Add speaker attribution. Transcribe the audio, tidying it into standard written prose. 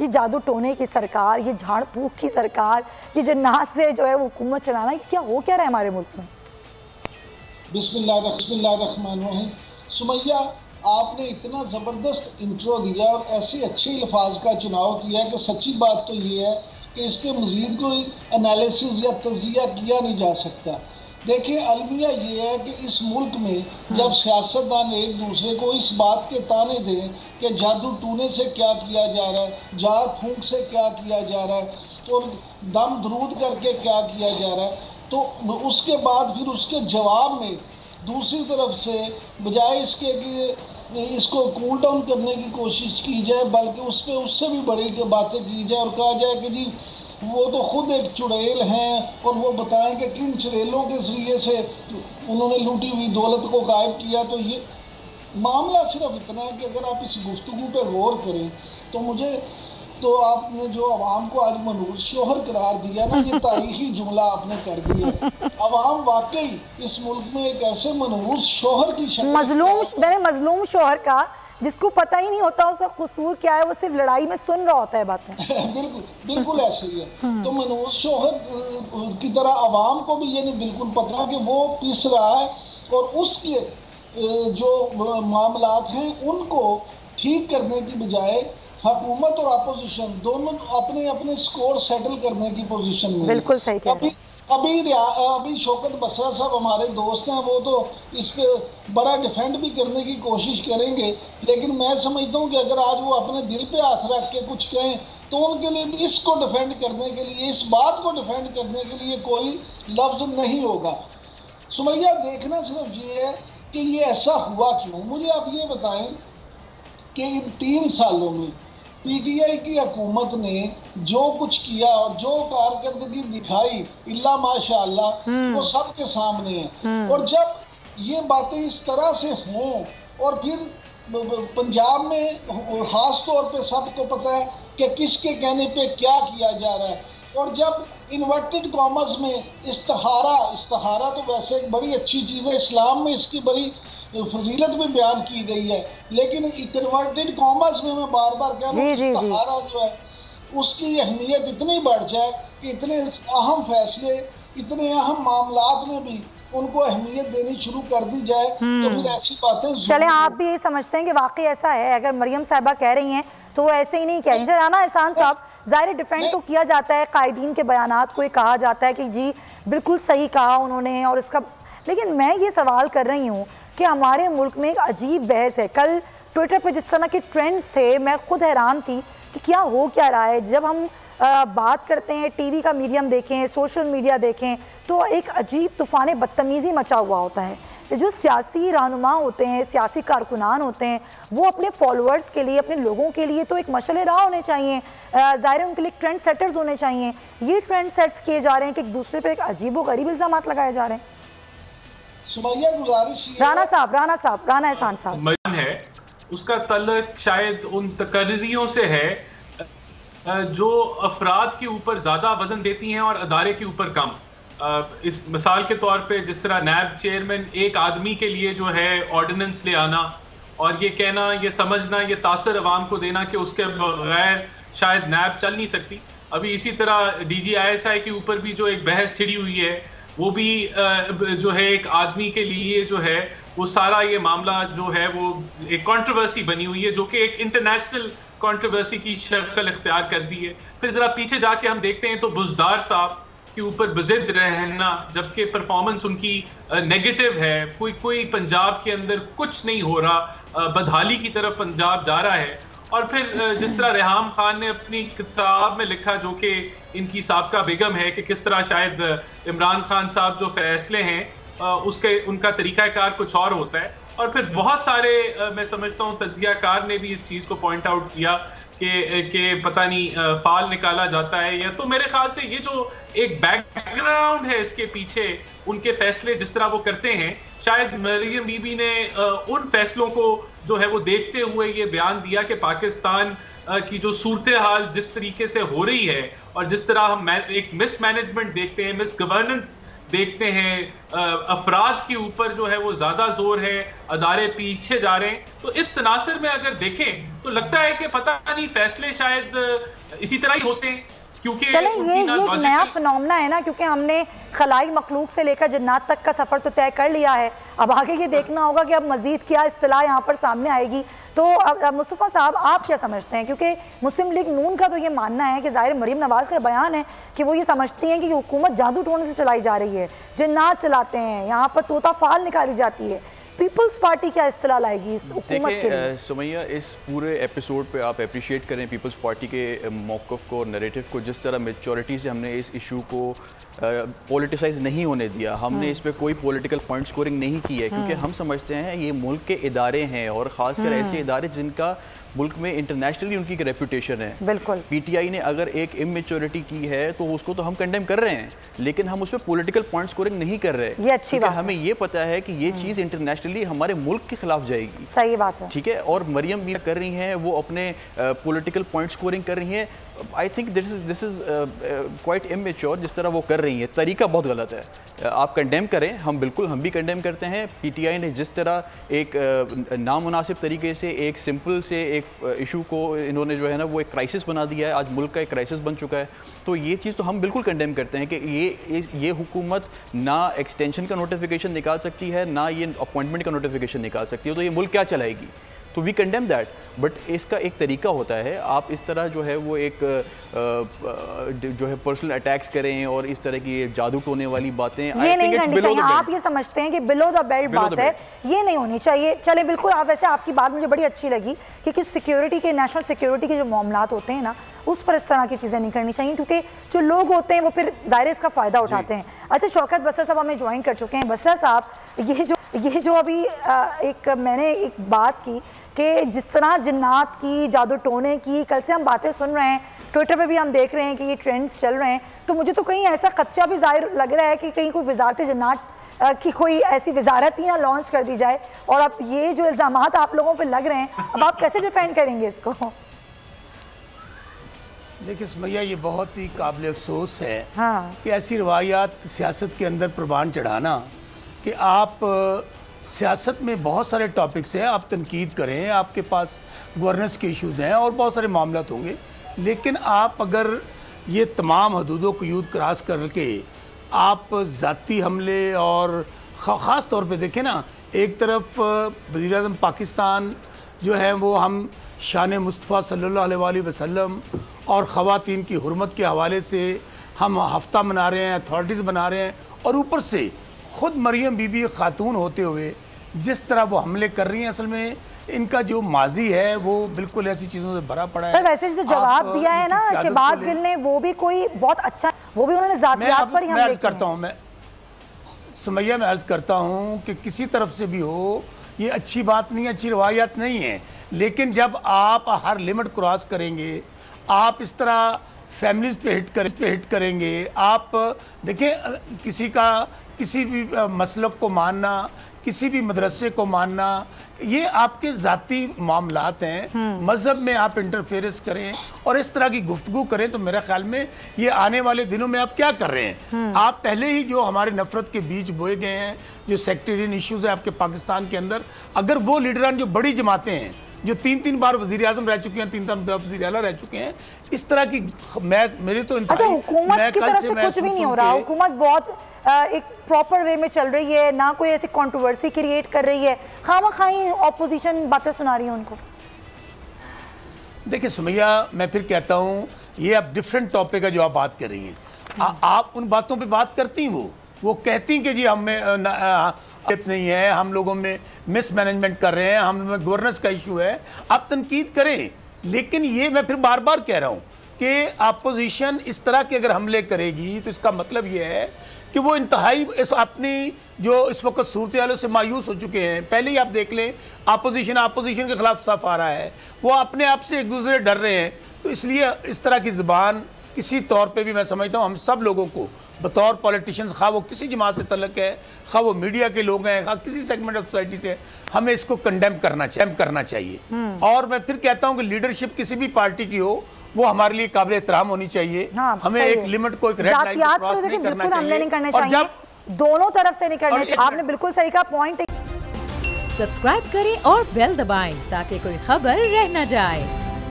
Speaker 1: ये जादू टोने की सरकार, ये झाड़ फूक की सरकार, ये जन्नात से जो है वो हुकूमत चलाना, क्या हो क्या रहा है हमारे मुल्क में?
Speaker 2: बिस्मिल्लाहिर्रहमानिर्रहीम। सुमैया, आपने इतना ज़बरदस्त इंट्रो दिया और ऐसे अच्छे अल्फाज का चुनाव किया कि सच्ची बात तो ये है कि इस पर मज़ीद कोई एनालिसिस या तजिया किया नहीं जा सकता। देखिए, अलमिया ये है कि इस मुल्क में जब सियासतदान एक दूसरे को इस बात के ताने दें कि जादू टूने से क्या किया जा रहा है, झाड़ फूंक से क्या किया जा रहा है और दम दरूद करके क्या किया जा रहा है, तो उसके बाद फिर उसके जवाब में दूसरी तरफ से बजाय इसके कि इसको कूल डाउन करने की कोशिश की जाए, बल्कि उस पर उससे भी बड़ी बातें की जाए और कहा जाए कि जी वो तो खुद एक चुड़ैल हैं और वो बताएं कि किन चुड़ैलों के जरिए से उन्होंने लूटी हुई दौलत को गायब किया। तो ये मामला सिर्फ इतना है कि अगर आप इस गुफ्तगू पे गौर करें तो आपने जो अवाम को आज मनहूस शोहर करार दिया ना, ये तारीखी जुमला आपने कर दिया। अवाम वाकई इस मुल्क में एक ऐसे मनहूस शोहर की शक्ल,
Speaker 1: मैंने मजलूम शोहर का, जिसको पता ही नहीं होता उसका कसूर क्या है, वो सिर्फ लड़ाई में सुन रहा होता है बातें।
Speaker 2: बिल्कुल बिल्कुल ऐसे ही है। तो मनहूस शोहर की तरह अवाम को भी ये नहीं बिल्कुल पता कि वो पिस रहा है और उसके जो मामलात हैं उनको ठीक करने की बजाय हुकूमत और अपोजिशन दोनों अपने अपने स्कोर सेटल करने की पोजीशन में।
Speaker 1: बिल्कुल सही कह रहे हैं।
Speaker 2: अभी शौकत बसरा साहब हमारे दोस्त हैं, वो तो इस पे बड़ा डिफेंड भी करने की कोशिश करेंगे, लेकिन मैं समझता हूँ कि अगर आज वो अपने दिल पे हाथ रख के कुछ कहें तो उनके लिए भी इसको डिफेंड करने के लिए, इस बात को डिफेंड करने के लिए कोई लफ्ज नहीं होगा। सुमैया, देखना सिर्फ ये है कि ये ऐसा हुआ क्यों। मुझे आप ये बताएं कि इन 3 सालों में पीटीआई की हुकूमत ने जो कुछ किया और जो कारकर्दगी दिखाई, इल्ला माशाअल्लाह, वो सबके सामने है। और जब ये बातें इस तरह से हों और फिर पंजाब में खास तौर पे सबको पता है कि किसके कहने पे क्या किया जा रहा है, और जब इन्वर्टेड कॉमर्स में इस्तिहारा तो वैसे एक बड़ी अच्छी चीज़ है, इस्लाम में इसकी बड़ी फजीलत भी बयान की गई है, लेकिन कन्वर्टेड कॉमर्स में मैं बार बार कह रहा हूँ इस्तिहारा जो है उसकी अहमियत इतनी बढ़ जाए कि इतने अहम फैसले, इतने अहम मामलात में भी उनको अहमियत देनी शुरू कर दी जाए तो फिर ऐसी बातें।
Speaker 1: चले, आप भी ये समझते हैं कि वाकई ऐसा है? अगर मरियम साहिबा कह रही हैं तो वो ऐसे ही नहीं कह रही। राना एहसान साहब, ज़ाहिर डिफेंड तो किया जाता है, कायदीन के बयानात को कहा जाता है कि जी बिल्कुल सही कहा उन्होंने और इसका, लेकिन मैं ये सवाल कर रही हूँ कि हमारे मुल्क में एक अजीब बहस है। कल ट्विटर पे जिस तरह के ट्रेंड्स थे, मैं खुद हैरान थी कि क्या हो क्या रहा है। जब हम बात करते हैं, टीवी का मीडियम देखें, सोशल मीडिया देखें, तो एक अजीब तूफ़ान बदतमीज़ी मचा हुआ होता है। जो सियासी रहनुमा होते हैं, सियासी कारकुनान होते हैं, वो अपने फॉलोअर्स के लिए, अपने लोगों के लिए तो एक मशअल राह होने चाहिए, ज़ाहिर है उनके लिए ट्रेंड सेटर्स होने चाहिए। ये ट्रेंड सेट्स किए जा रहे हैं कि एक दूसरे पर एक अजीब व गरीब इल्ज़ाम लगाए जा रहे हैं।
Speaker 2: सुमैया, गुजारिश
Speaker 1: राना एहसान साहब
Speaker 3: है, उसका तल्लुक शायद उन तकरीरों से है जो अफराद के ऊपर ज़्यादा वजन देती हैं और अदारे के ऊपर कम। इस मिसाल के तौर पे जिस तरह नैब चेयरमैन एक आदमी के लिए जो है ऑर्डिनेंस ले आना और ये कहना, ये समझना, ये तासर अवाम को देना कि उसके बगैर शायद नैब चल नहीं सकती। अभी इसी तरह DGISI के ऊपर भी जो एक बहस छिड़ी हुई है, वो भी जो है एक आदमी के लिए जो है वो सारा ये मामला जो है वो एक कंट्रोवर्सी बनी हुई है, जो कि एक इंटरनेशनल कंट्रोवर्सी की शक्ल इख्तियार कर दी है। फिर ज़रा पीछे जाके हम देखते हैं तो बुज़दार साहब के ऊपर बज़िद रहना, जबकि परफॉर्मेंस उनकी नेगेटिव है, कोई पंजाब के अंदर कुछ नहीं हो रहा, बदहाली की तरफ पंजाब जा रहा है। और फिर जिस तरह रेहाम खान ने अपनी किताब में लिखा, जो कि इनकी साबका बेगम है, कि किस तरह शायद इमरान खान साहब जो फैसले हैं उनका तरीक़ाकार कुछ और होता है। और फिर बहुत सारे मैं समझता हूँ तज्ज़ियाकार ने भी इस चीज़ को पॉइंट आउट किया कि पता नहीं फाल निकाला जाता है, या तो मेरे ख्याल से ये जो एक बैकग्राउंड है इसके पीछे, उनके फैसले जिस तरह वो करते हैं, शायद मरियम बीबी ने उन फैसलों को जो है वो देखते हुए ये बयान दिया कि पाकिस्तान की जो सूरत हाल जिस तरीके से हो रही है और जिस तरह हम एक मिस मैनेजमेंट देखते हैं, मिस गवर्नेंस देखते हैं अफराद के ऊपर जो है वो ज्यादा जोर है, अदारे पीछे जा रहे हैं। तो इस तनासर में अगर देखें तो लगता है कि पता नहीं फैसले शायद इसी तरह ही होते हैं, क्योंकि
Speaker 1: चलें ये एक नया फिनोमेना है ना, क्योंकि हमने खलाई मखलूक से लेकर जन्नात तक का सफ़र तो तय कर लिया है। अब आगे ये देखना होगा कि अब मज़ीद क्या इस्तिलाह यहाँ पर सामने आएगी। तो मुस्तफ़ा साहब आप क्या समझते हैं, क्योंकि मुस्लिम लीग नून का तो ये मानना है कि ज़ाहिर मरीम नवाज़ का बयान है कि वो ये समझती हैं कि हुकूमत जादू टोने से चलाई जा रही है, जन्नात चलाते हैं, यहाँ पर तोता फाल निकाली जाती है। पीपल्स पार्टी क्या इस्तिलाह लाएगी इस हुकूमत के लिए?
Speaker 4: सुमैया, इस पूरे एपिसोड पे आप अप्रिशिएट करें पीपल्स पार्टी के मौक़िफ़ को, नैरेटिव को, जिस तरह मेच्योरिटी से हमने इस इशू को पॉलिटिसाइज नहीं होने दिया। हमने इस पे कोई पॉलिटिकल पॉइंट स्कोरिंग नहीं की है, क्योंकि हम समझते हैं ये मुल्क के इदारे हैं और ख़ासकर ऐसे इदारे जिनका मुल्क में इंटरनेशनली उनकी रेपुटेशन है।
Speaker 1: बिल्कुल।
Speaker 4: पीटीआई ने अगर एक इमेच्योरिटी की है तो उसको तो हम कंडेम कर रहे हैं, लेकिन हम उस पर पॉलिटिकल पॉइंट स्कोरिंग नहीं कर रहे।
Speaker 1: ये अच्छी बात है।
Speaker 4: हमें ये पता है कि ये चीज़ इंटरनेशनली हमारे मुल्क के खिलाफ जाएगी।
Speaker 1: सही बात है,
Speaker 4: ठीक है। और मरियम भी कर रही हैं, वो अपने पॉलिटिकल पॉइंट स्कोरिंग कर रही हैं। I think this is quite immature जिस तरह वो कर रही हैं, तरीका बहुत गलत है। आप कंडेम करें, हम भी कंडेम करते हैं। पीटीआई ने जिस तरह एक नामुनासिब तरीके से एक सिंपल से एक इशू को इन्होंने जो है ना वो एक क्राइसिस बना दिया है, आज मुल्क का एक क्राइसिस बन चुका है। तो ये चीज़ तो हम बिल्कुल कंडेम करते हैं कि ये हुकूमत ना एक्सटेंशन का नोटिफिकेशन निकाल सकती है, ना ये अपॉइंटमेंट का नोटिफिकेशन निकाल सकती है। तो ये मुल्क क्या चलाएगी? तो वी कंडेम दैट। बट इसका एक तरीका होता है, आप इस तरह जो है वो एक जो है पर्सनल अटैक्स करें और इस तरह की जादू टोने वाली बातें
Speaker 1: ये नहीं करनी चाहिए। आप ये समझते हैं कि बिलो द बेल्ट बात है, ये नहीं होनी चाहिए। चले बिल्कुल, आप वैसे आपकी बात मुझे बड़ी अच्छी लगी कि सिक्योरिटी के, नेशनल सिक्योरिटी के जो मामलात होते हैं ना, उस पर इस तरह की चीज़ें नहीं करनी चाहिए, क्योंकि जो लोग होते हैं वो फिर ज़ाहिर इसका फ़ायदा उठाते हैं। अच्छा, शौकत बसरा साहब हमें ज्वाइन कर चुके हैं। बसरा साहब, ये जो अभी मैंने एक बात की कि जिस तरह जिन्नात की, जादू टोने की, कल से हम बातें सुन रहे हैं, ट्विटर पे भी हम देख रहे हैं कि ये ट्रेंड्स चल रहे हैं, तो मुझे तो कहीं ऐसा खदशा भी जाहिर लग रहा है कि कहीं कोई वजारत जिन्नात की कोई ऐसी वजारत ही ना लॉन्च कर दी जाए। और अब ये जो इल्ज़ामात आप लोगों पे लग रहे हैं, अब आप कैसे डिफेंड करेंगे इसको?
Speaker 5: देखिए सुमैया, ये बहुत ही काबिल अफसोस है
Speaker 1: कि
Speaker 5: ऐसी रवायात सियासत के अंदर प्रवान चढ़ाना कि आप सियासत में बहुत सारे टॉपिक्स हैं, आप तनकीद करें, आपके पास गवर्नेंस के इश्यूज़ हैं और बहुत सारे मामलात होंगे, लेकिन आप अगर ये तमाम हदूदों को यूद क्रॉस करके आप ज़ाती हमले और ख़ास तौर पे देखें ना, एक तरफ वज़ीर-ए-आज़म पाकिस्तान जो है वो हम शान मुस्तफ़ा सल्लल्लाहु अलैहि वसल्लम और ख़वातीन की हुर्मत के हवाले से हम हफ्ता मना रहे हैं, अथॉरिटीज़ बना रहे हैं, और ऊपर से ख़ुद मरियम बीबी खातून होते हुए जिस तरह वो हमले कर रही हैं, असल में इनका जो माजी है वो बिल्कुल ऐसी चीज़ों से भरा पड़ा है।
Speaker 1: वैसे जो जवाब दिया है ना शहबाज गिल ने, वो भी कोई बहुत अच्छा, वो भी उन्होंने ज़ातियात पर ही हमले किए। करता हूँ मैं
Speaker 5: सुमैया, मैं अर्ज़ करता हूँ कि किसी तरफ से भी हो ये अच्छी बात नहीं है, अच्छी रवायत नहीं है, लेकिन जब आप हर लिमिट क्रॉस करेंगे, आप इस तरह फैमिलीज़ पे हिट करेंगे, आप देखें किसी भी मसलक को मानना, किसी भी मदरसे को मानना, ये आपके ज़ाती मामलात हैं। मज़हब में आप इंटरफेरेंस करें और इस तरह की गुफ्तगू करें तो मेरे ख्याल में ये आने वाले दिनों में आप क्या कर रहे हैं? आप पहले ही जो हमारे नफरत के बीज बोए गए हैं, जो सेक्टेरियन इश्यूज़ है आपके पाकिस्तान के अंदर, अगर वो लीडरान जो बड़ी जमातें हैं जो 3-3 बार वज़ीर आज़म रह चुके हैं, 3 बार वज़ीर आला रह चुके हैं, इस तरह की मेरे तो
Speaker 1: हुकूमत की तरफ से कुछ भी नहीं हो रहा। हुकूमत बहुत एक प्रॉपर वे में चल रही है, ना कोई ऐसी कंट्रोवर्सी क्रिएट कर रही है, खामखाई ऑपोजिशन बातें सुना रही है उनको।
Speaker 5: देखिए सुमैया, मैं फिर कहता हूँ ये अब डिफरेंट टॉपिक है जो आप बात कर रही हैं। आप उन बातों पे बात करती हैं, वो कहती कि जी हमें नहीं है, हम लोगों में मिसमैनेजमेंट कर रहे हैं, हम में गवर्नेंस का इशू है, आप तनकीद करें, लेकिन ये मैं फिर बार बार कह रहा हूँ कि अपोजिशन इस तरह के अगर हमले करेगी तो इसका मतलब ये है कि वो इंतहाई अपनी जो इस वक्त सूरत हालों से मायूस हो चुके हैं। पहले ही आप देख लें, अपोजिशन के खिलाफ साफ आ रहा है, वो अपने आप से एक दूसरे डर रहे हैं। तो इसलिए इस तरह की ज़बान किसी तौर पे भी मैं समझता हूँ हम सब लोगों को बतौर पॉलिटिशियंस, खा वो किसी जमात से तल्लक है, खा वो मीडिया के लोग हैं, खा किसी सेगमेंट ऑफ सोसाइटी से, हमें इसको कंडेम करना चाहिए। और मैं फिर कहता हूँ कि लीडरशिप किसी भी पार्टी की हो वो हमारे लिए काबिल एहतराम होनी चाहिए। हमें एक लिमिट को, एक रेड लाइन क्रॉस नहीं करना चाहिए। और
Speaker 1: दोनों तरफ से नहीं करना चाहिए। आपने बिल्कुल सही कहा पॉइंट।
Speaker 6: सब्सक्राइब करें और बेल दबाएं ताकि कोई खबर रह न जाए।